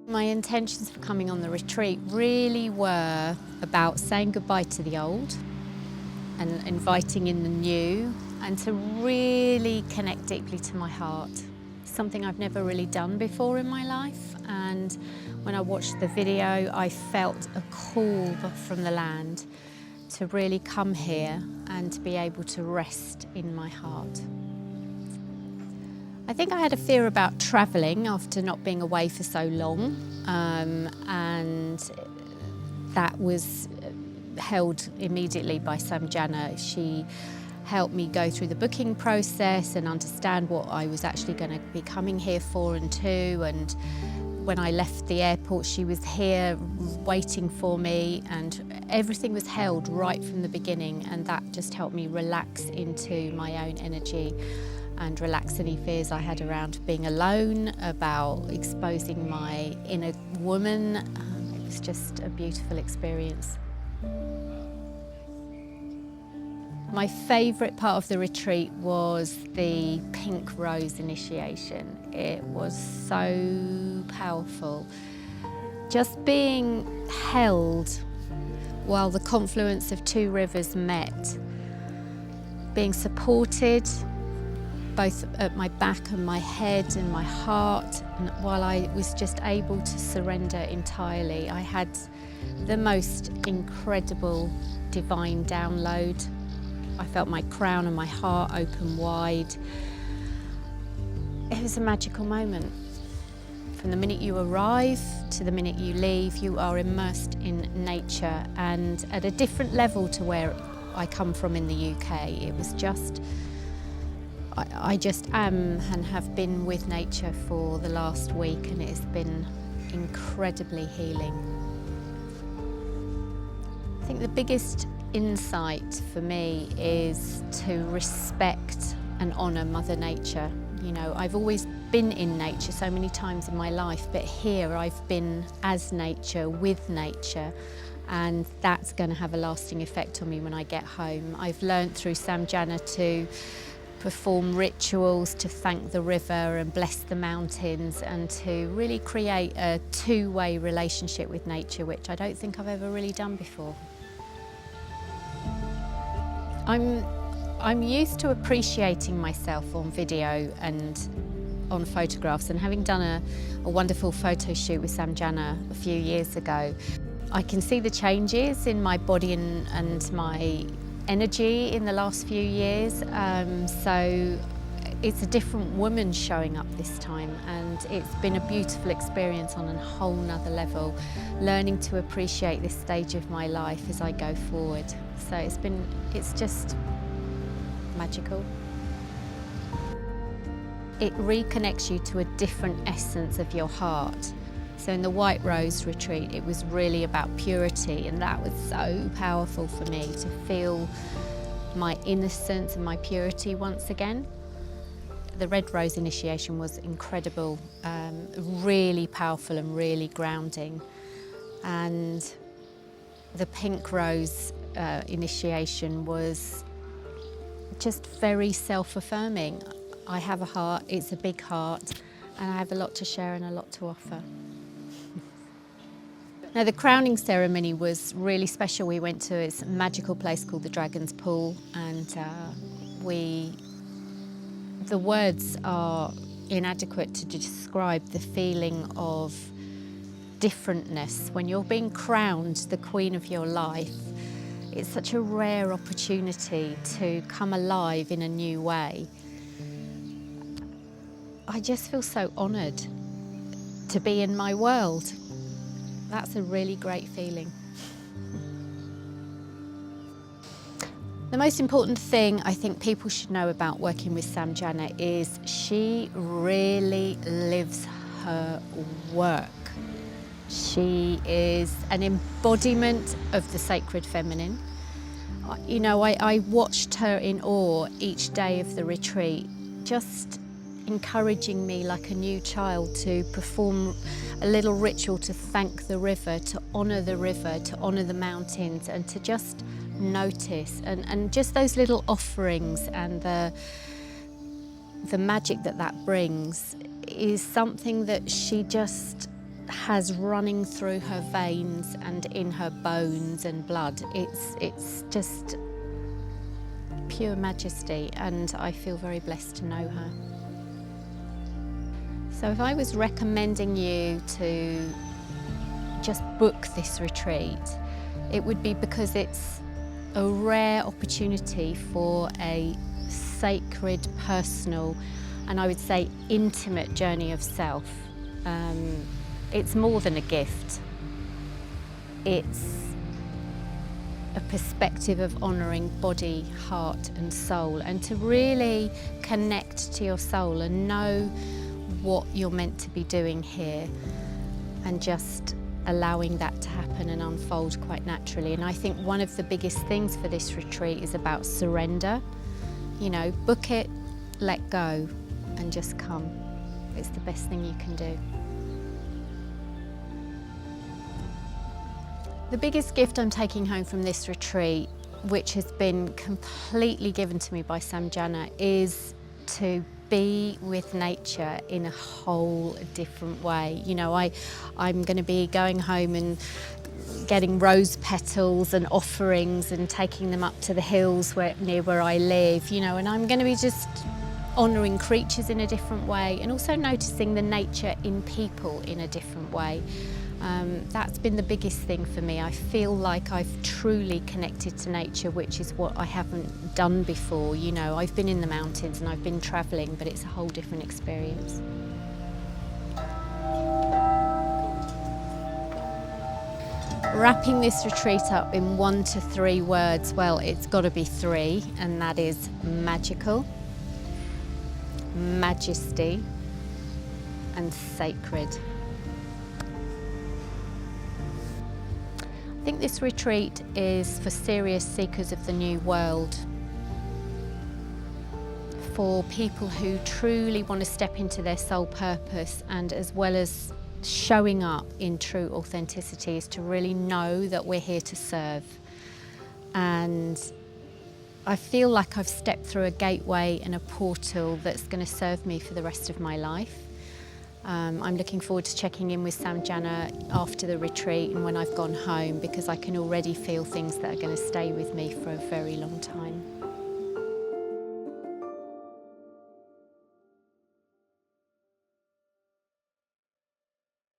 My intentions for coming on the retreat really were about saying goodbye to the old and inviting in the new, and to really connect deeply to my heart. Something I've never really done before in my life, and when I watched the video I felt a call from the land to really come here and to be able to rest in my heart. I think I had a fear about travelling after not being away for so long, and that was held immediately by Gina. She helped me go through the booking process and understand what I was actually going to be coming here for and to. And when I left the airport, she was here waiting for me, and everything was held right from the beginning, and that just helped me relax into my own energy and relax any fears I had around being alone, about exposing my inner woman. It was just a beautiful experience. My favourite part of the retreat was the pink rose initiation. It was so powerful. Just being held while the confluence of two rivers met, being supported both at my back and my head and my heart, and while I was just able to surrender entirely. I had the most incredible divine download. I felt my crown and my heart open wide. It was a magical moment. From the minute you arrive to the minute you leave, you are immersed in nature, and at a different level to where I come from in the UK. It was just, I just am and have been with nature for the last week, and it has been incredibly healing. I think the biggest insight for me is to respect and honour Mother Nature. You know, I've always been in nature so many times in my life, but here I've been as nature, with nature, and that's going to have a lasting effect on me when I get home. I've learned through Gina to perform rituals to thank the river and bless the mountains, and to really create a two-way relationship with nature, which I don't think I've ever really done before. I'm used to appreciating myself on video and on photographs, and having done a wonderful photo shoot with Gina a few years ago, I can see the changes in my body and my energy in the last few years. So it's a different woman showing up this time, and it's been a beautiful experience on a whole nother level, learning to appreciate this stage of my life as I go forward. So it's just magical. It reconnects you to a different essence of your heart. So in the White Rose retreat, it was really about purity, and that was so powerful for me, to feel my innocence and my purity once again. The Red Rose initiation was incredible, really powerful and really grounding. And the Pink Rose initiation was just very self-affirming. I have a heart, it's a big heart, and I have a lot to share and a lot to offer. Now, the crowning ceremony was really special. We went to this magical place called the Dragon's Pool, and the words are inadequate to describe the feeling of differentness. When you're being crowned the queen of your life, it's such a rare opportunity to come alive in a new way. I just feel so honoured to be in my world. That's a really great feeling. The most important thing I think people should know about working with Gina is she really lives her work. She is an embodiment of the sacred feminine. You know, I watched her in awe each day of the retreat, just encouraging me like a new child to perform a little ritual to thank the river, to honour the mountains, and to just notice, and just those little offerings and the magic that brings is something that she just has running through her veins and in her bones and blood. It's just pure majesty, and I feel very blessed to know her. So if I was recommending you to just book this retreat, it would be because it's a rare opportunity for a sacred, personal, and I would say intimate journey of self. It's more than a gift. It's a perspective of honouring body, heart and soul, and to really connect to your soul and know what you're meant to be doing here, and just allowing that to happen and unfold quite naturally. And I think one of the biggest things for this retreat is about surrender. You know, book it, let go, and just come. It's the best thing you can do. The biggest gift I'm taking home from this retreat, which has been completely given to me by Jana, is to be with nature in a whole different way. You know, I'm going to be going home and getting rose petals and offerings and taking them up to the hills near where I live, you know, and I'm going to be just honouring creatures in a different way, and also noticing the nature in people in a different way. That's been the biggest thing for me. I feel like I've truly connected to nature, which is what I haven't done before. You know, I've been in the mountains and I've been travelling, but it's a whole different experience. Wrapping this retreat up in 1 to 3 words, well, it's got to be 3, and that is magical, majesty, and sacred. I think this retreat is for serious seekers of the new world, for people who truly want to step into their soul purpose, and as well as showing up in true authenticity, is to really know that we're here to serve. And I feel like I've stepped through a gateway and a portal that's going to serve me for the rest of my life. I'm looking forward to checking in with Jana after the retreat and when I've gone home, because I can already feel things that are going to stay with me for a very long time.